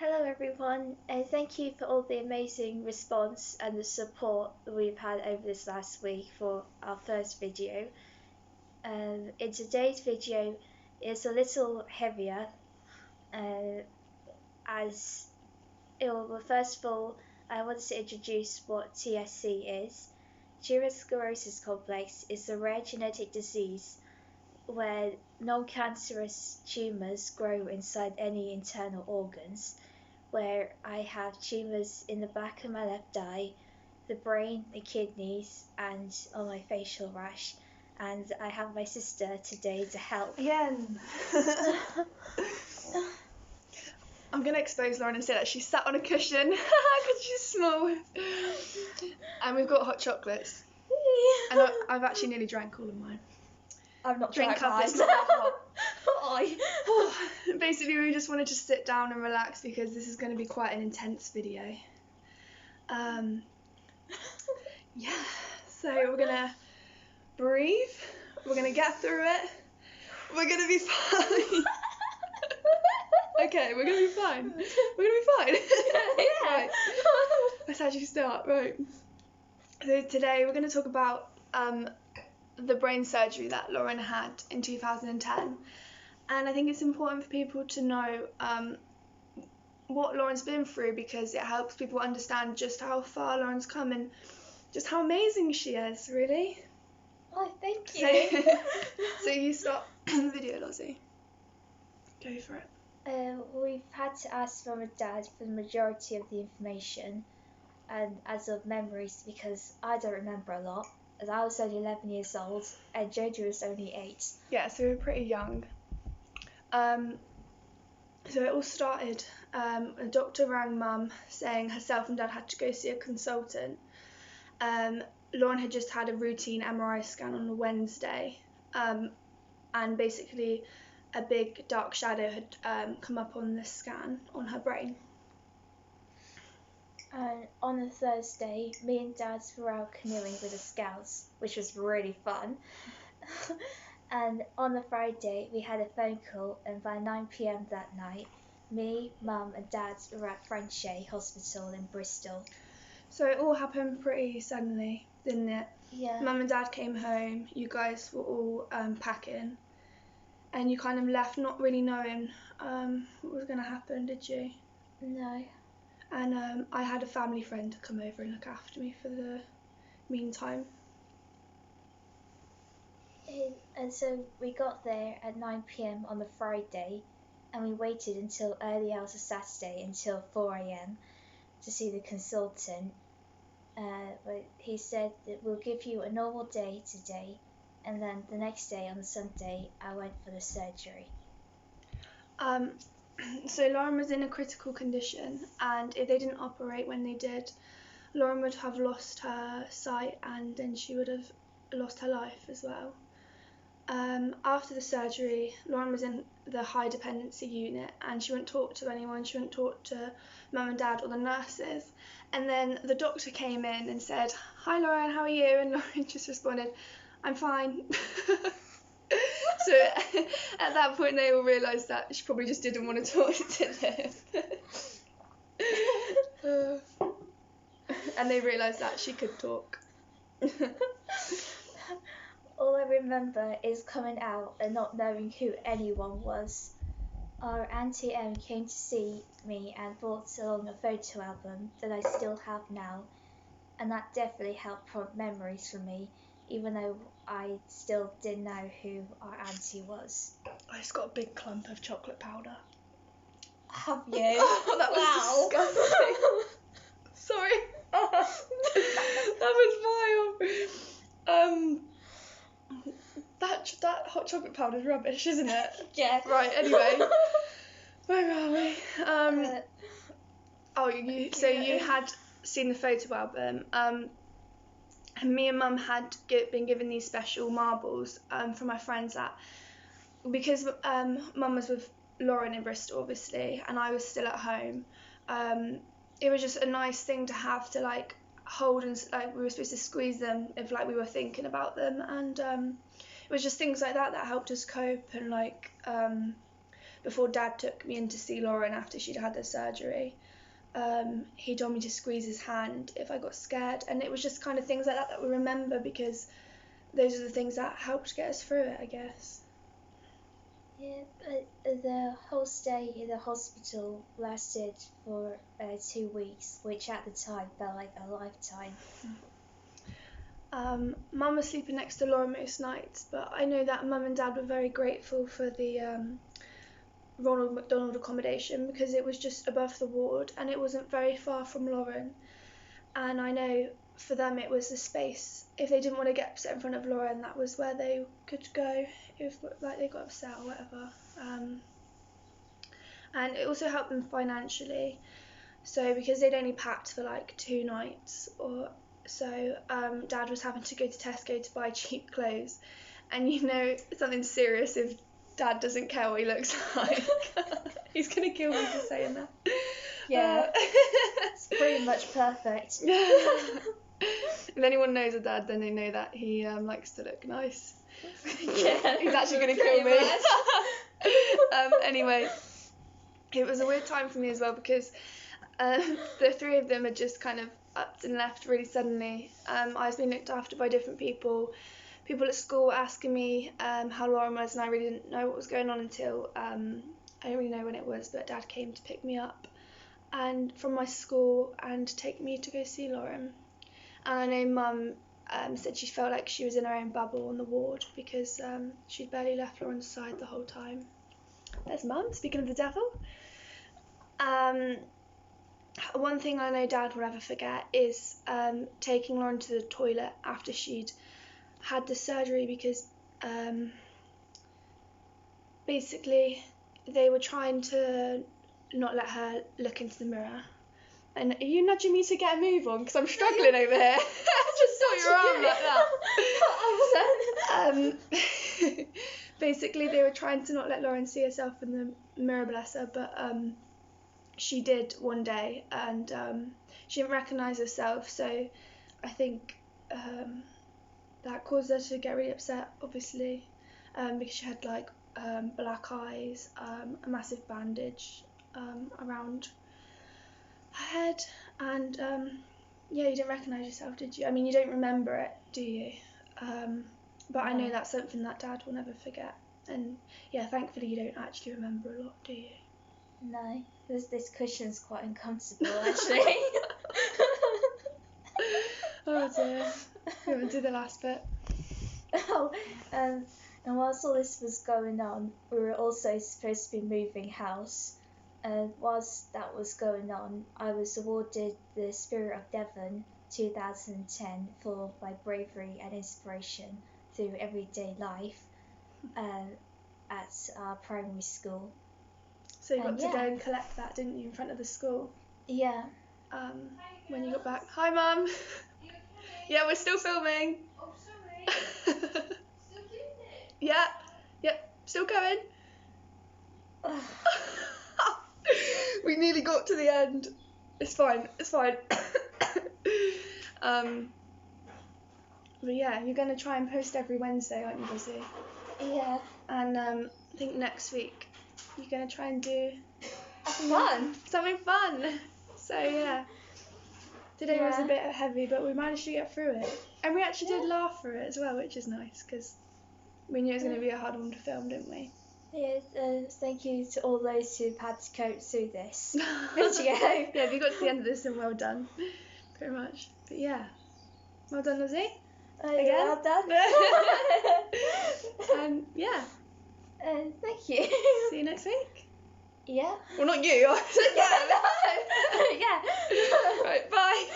Hello everyone, and thank you for all the amazing response and the support that we've had over this last week for our first video. In today's video, it's a little heavier, uh, as well, first of all, I wanted to introduce what TSC is. Tuberous sclerosis complex is a rare genetic disease where non-cancerous tumours grow inside any internal organs, where I have tumours in the back of my left eye, the brain, the kidneys, and on my facial rash. And I have my sister today to help. Again. I'm going to expose Lauren and say that she sat on a cushion because she's small. And we've got hot chocolates. And I've actually nearly drank all of mine. I'm not Drink trying up, it's not that hot. I. Basically, we just wanted to sit down and relax because this is going to be quite an intense video. Yeah, so we're going to breathe. We're going to get through it. We're going to be fine. Okay, we're going to be fine. We're going to be fine. Yeah. Right. Let's actually start. Right. So today we're going to talk about the brain surgery that Lauren had in 2010. And I think it's important for people to know what Lauren's been through because it helps people understand just how far Lauren's come and just how amazing she is, really. Oh, thank you. So you start the video, Lozzie. Go for it. We've had to ask Mum and Dad for the majority of the information and as of memories because I don't remember a lot, as I was only 11 years old and Jojo was only 8. Yeah, so we were pretty young. So it all started, a doctor rang Mum saying herself and Dad had to go see a consultant. Lauren had just had a routine MRI scan on a Wednesday, and basically a big dark shadow had come up on the scan on her brain. And on a Thursday, me and Dad were out canoeing with the Scouts, which was really fun. And on the Friday, we had a phone call, and by 9 p.m. that night, me, Mum, and Dad were at Frenchay Hospital in Bristol. So it all happened pretty suddenly, didn't it? Yeah. Mum and Dad came home, you guys were all packing, and you kind of left not really knowing what was going to happen, did you? No. And I had a family friend to come over and look after me for the meantime. And so we got there at 9 p.m. on the Friday, and we waited until early hours of Saturday until 4 a.m. to see the consultant. But he said that we'll give you a normal day today, and then the next day on the Sunday I went for the surgery. So Lauren was in a critical condition, and if they didn't operate when they did, Lauren would have lost her sight and then she would have lost her life as well. After the surgery, Lauren was in the high dependency unit and she wouldn't talk to anyone, she wouldn't talk to Mum and Dad or the nurses. And then the doctor came in and said, "Hi Lauren, how are you?" And Lauren just responded, "I'm fine." So at that point they all realised that she probably just didn't want to talk to them. And they realised that she could talk. All I remember is coming out and not knowing who anyone was. Our Auntie Em came to see me and brought along a photo album that I still have now, and that definitely helped prompt memories for me, even though I still didn't know who our auntie was. I just got a big clump of chocolate powder. Have you? Oh, that was disgusting. Sorry. That was vile. That hot chocolate powder is rubbish, isn't it? Yeah. Right, anyway. Where are we? So you had seen the photo album. And me and Mum had been given these special marbles from my friends because Mum was with Lauren in Bristol, obviously, and I was still at home. It was just a nice thing to have to like hold, and like we were supposed to squeeze them if like we were thinking about them, and it was just things like that helped us cope and like before Dad took me in to see Lauren after she'd had the surgery, he told me to squeeze his hand if I got scared, and it was just kind of things like that we remember, because those are the things that helped get us through it, I guess. Yeah, but the whole stay in the hospital lasted for 2 weeks, which at the time felt like a lifetime. Mum was sleeping next to Lauren most nights, but I know that Mum and Dad were very grateful for the Ronald McDonald accommodation, because it was just above the ward and it wasn't very far from Lauren. And I know for them it was the space. If they didn't want to get upset in front of Lauren, that was where they could go if like they got upset or whatever. And it also helped them financially. So because they'd only packed for like 2 nights or so, Dad was having to go to Tesco to buy cheap clothes. And you know, something serious if Dad doesn't care what he looks like. He's gonna kill me for saying that. Yeah, it's pretty much perfect. If anyone knows a Dad, then they know that he likes to look nice. Yeah, He's actually gonna kill me. Anyway, it was a weird time for me as well, because the 3 of them had just kind of upped and left really suddenly. I was being looked after by different people. People at school were asking me how Lauren was, and I really didn't know what was going on until I don't really know when it was, but Dad came to pick me up and from my school and take me to go see Lauren. And I know Mum said she felt like she was in her own bubble on the ward, because she'd barely left Lauren's side the whole time. There's Mum, speaking of the devil. One thing I know Dad will never forget is taking Lauren to the toilet after she'd had the surgery, because basically they were trying to not let her look into the mirror. And are you nudging me to get a move on? Because I'm struggling over here. I just saw your arm like that. Basically, they were trying to not let Lauren see herself in the mirror, bless her, but she did one day, and she didn't recognise herself, so I think that caused her to get really upset, obviously, because she had like black eyes, a massive bandage around her head, and yeah, you didn't recognise yourself, did you? I mean, you don't remember it, do you? But I know that's something that Dad will never forget, and yeah, thankfully you don't actually remember a lot, do you? No, this cushion's quite uncomfortable actually. Oh dear. You want to do the last bit? Oh, and whilst all this was going on, we were also supposed to be moving house. And whilst that was going on, I was awarded the Spirit of Devon 2010 for my bravery and inspiration through everyday life at our primary school. So you got to go and collect that, didn't you, in front of the school? Yeah. When you got back. Hi, Mum. Yeah, we're still filming. Oh, sorry. Still doing it? Yeah. Yep. Still going. We nearly got to the end. It's fine. It's fine. But yeah, you're gonna try and post every Wednesday, aren't you, Lizzie? Yeah. And I think next week you're gonna try and do something fun. So yeah. Today was a bit heavy, but we managed to get through it. And we actually did laugh through it as well, which is nice, because we knew it was going to be a hard one to film, didn't we? Yes, thank you to all those who've had to cope through this video. Yeah, if you got to the end of this, then well done. Pretty much. But yeah. Well done, Lizzie. Again. Well done. And yeah. Thank you. See you next week. Yeah. Well, not you. Yeah. Yeah. Right, bye.